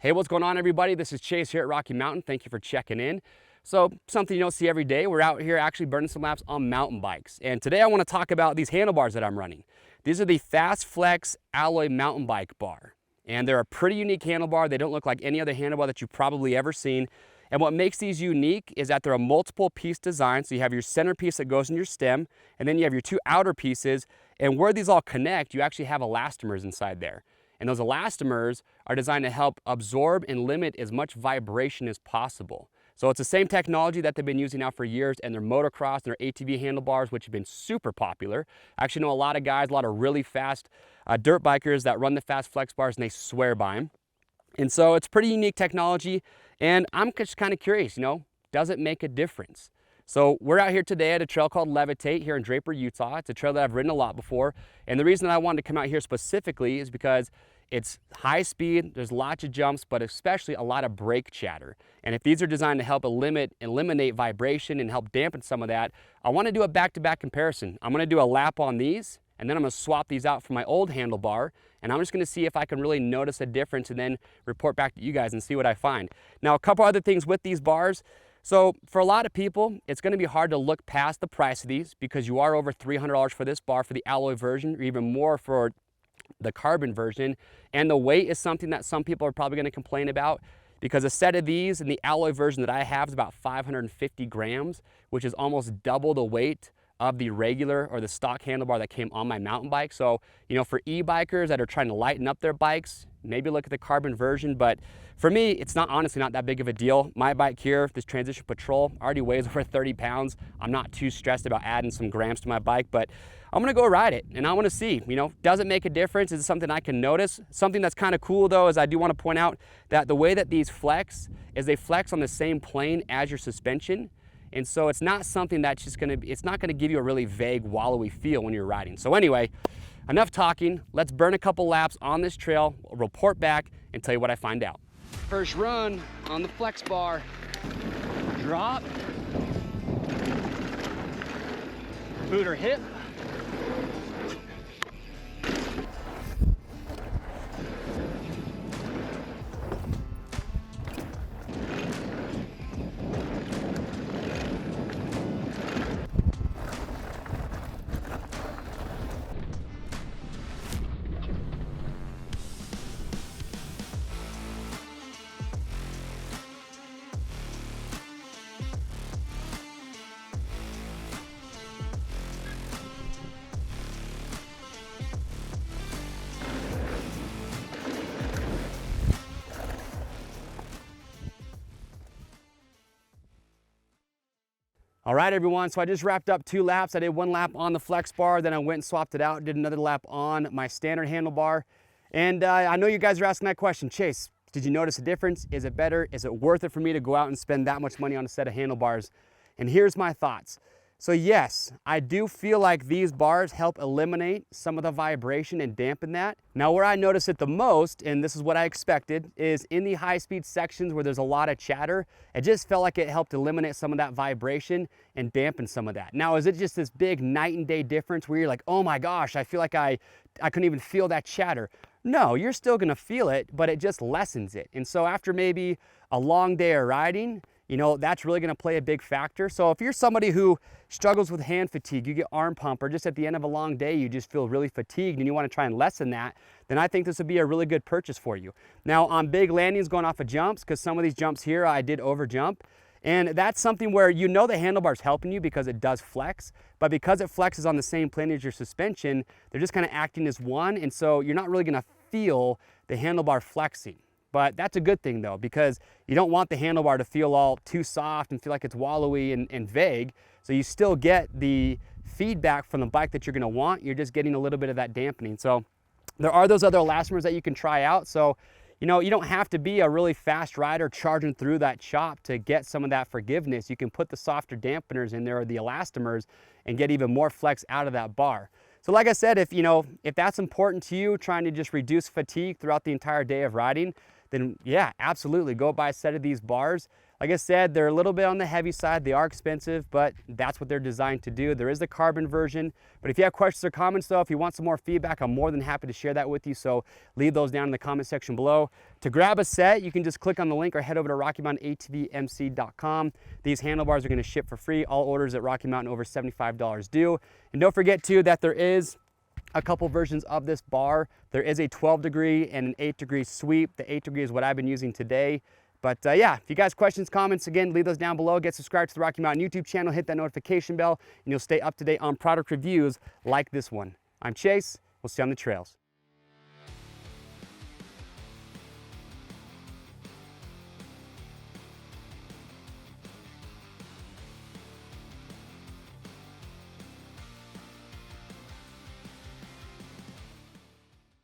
Hey, what's going on, everybody? This is Chase here at Rocky Mountain. Thank you for checking in. So, something you don't see every day, we're out here actually burning some laps on mountain bikes. And today I want to talk about these handlebars that I'm running. These are the Fasst Flexx Alloy Mountain Bike Bar. And they're a pretty unique handlebar. They don't look like any other handlebar that you've probably ever seen. And what makes these unique is that they're a multiple piece design. So you have your centerpiece that goes in your stem, and then you have your two outer pieces. And where these all connect, you actually have elastomers inside there. And those elastomers are designed to help absorb and limit as much vibration as possible. So it's the same technology that they've been using now for years, and their motocross and their ATV handlebars, which have been super popular. I actually know a lot of guys, a lot of really fast dirt bikers that run the Fasst Flexx bars, and they swear by them. And so it's pretty unique technology, and I'm just kind of curious, does it make a difference? So we're out here today at a trail called Levitate here in Draper, Utah. It's a trail that I've ridden a lot before. And the reason that I wanted to come out here specifically is because it's high speed, there's lots of jumps, but especially a lot of brake chatter. And if these are designed to help eliminate vibration and help dampen some of that, I want to do a back-to-back comparison. I'm going to do a lap on these, and then I'm going to swap these out for my old handlebar, and I'm just going to see if I can really notice a difference and then report back to you guys and see what I find. Now, a couple other things with these bars. So for a lot of people, it's going to be hard to look past the price of these because you are over $300 for this bar for the alloy version, or even more for the carbon version. And the weight is something that some people are probably going to complain about, because a set of these in the alloy version that I have is about 550 grams, which is almost double the weight of the regular or the stock handlebar that came on my mountain bike. So, for e-bikers that are trying to lighten up their bikes, maybe look at the carbon version. But for me, it's honestly not that big of a deal. My bike here, this Transition Patrol, already weighs over 30 pounds. I'm not too stressed about adding some grams to my bike, but I'm gonna go ride it and I wanna see, does it make a difference? Is it something I can notice? Something that's kind of cool though is I do wanna point out that the way that these flex is they flex on the same plane as your suspension. And so it's not something that's it's not gonna give you a really vague, wallowy feel when you're riding. So anyway, enough talking. Let's burn a couple laps on this trail, report back, and tell you what I find out. First run on the Flexx bar. Drop. Boot or hip. All right, everyone, so I just wrapped up 2 laps. I did 1 lap on the Flexx bar, then I went and swapped it out, did another lap on my standard handlebar. And I know you guys are asking that question, Chase, did you notice a difference? Is it better? Is it worth it for me to go out and spend that much money on a set of handlebars? And here's my thoughts. So yes, I do feel like these bars help eliminate some of the vibration and dampen that. Now, where I notice it the most, and this is what I expected, is in the high-speed sections where there's a lot of chatter. It just felt like it helped eliminate some of that vibration and dampen some of that. Now, is it just this big night and day difference where you're like, oh my gosh, I feel like I couldn't even feel that chatter? No, you're still gonna feel it, but it just lessens it. And so after maybe a long day of riding, that's really gonna play a big factor. So if you're somebody who struggles with hand fatigue, you get arm pump, or just at the end of a long day, you just feel really fatigued and you wanna try and lessen that, then I think this would be a really good purchase for you. Now, on big landings going off of jumps, because some of these jumps here, I did over jump, and that's something where the handlebar's helping you because it does flex, but because it flexes on the same plane as your suspension, they're just kind of acting as one, and so you're not really gonna feel the handlebar flexing. But that's a good thing though, because you don't want the handlebar to feel all too soft and feel like it's wallowy and vague. So you still get the feedback from the bike that you're gonna want. You're just getting a little bit of that dampening. So there are those other elastomers that you can try out. So, you don't have to be a really fast rider charging through that chop to get some of that forgiveness. You can put the softer dampeners in there, or the elastomers, and get even more flex out of that bar. So like I said, if that's important to you, trying to just reduce fatigue throughout the entire day of riding, then yeah, absolutely, go buy a set of these bars. Like I said, they're a little bit on the heavy side. They are expensive, but that's what they're designed to do. There is the carbon version, but if you have questions or comments though, if you want some more feedback, I'm more than happy to share that with you. So leave those down in the comment section below. To grab a set, you can just click on the link or head over to RockyMountainATVMC.com. These handlebars are gonna ship for free. All orders at Rocky Mountain over $75 do. And don't forget too that there is a couple versions of this bar. There is a 12-degree and an 8-degree sweep. The 8-degree is what I've been using today. But yeah, if you guys have questions, comments, again, leave those down below. Get subscribed to the Rocky Mountain YouTube channel, hit that notification bell, and you'll stay up to date on product reviews like this one. I'm Chase. We'll see you on the trails.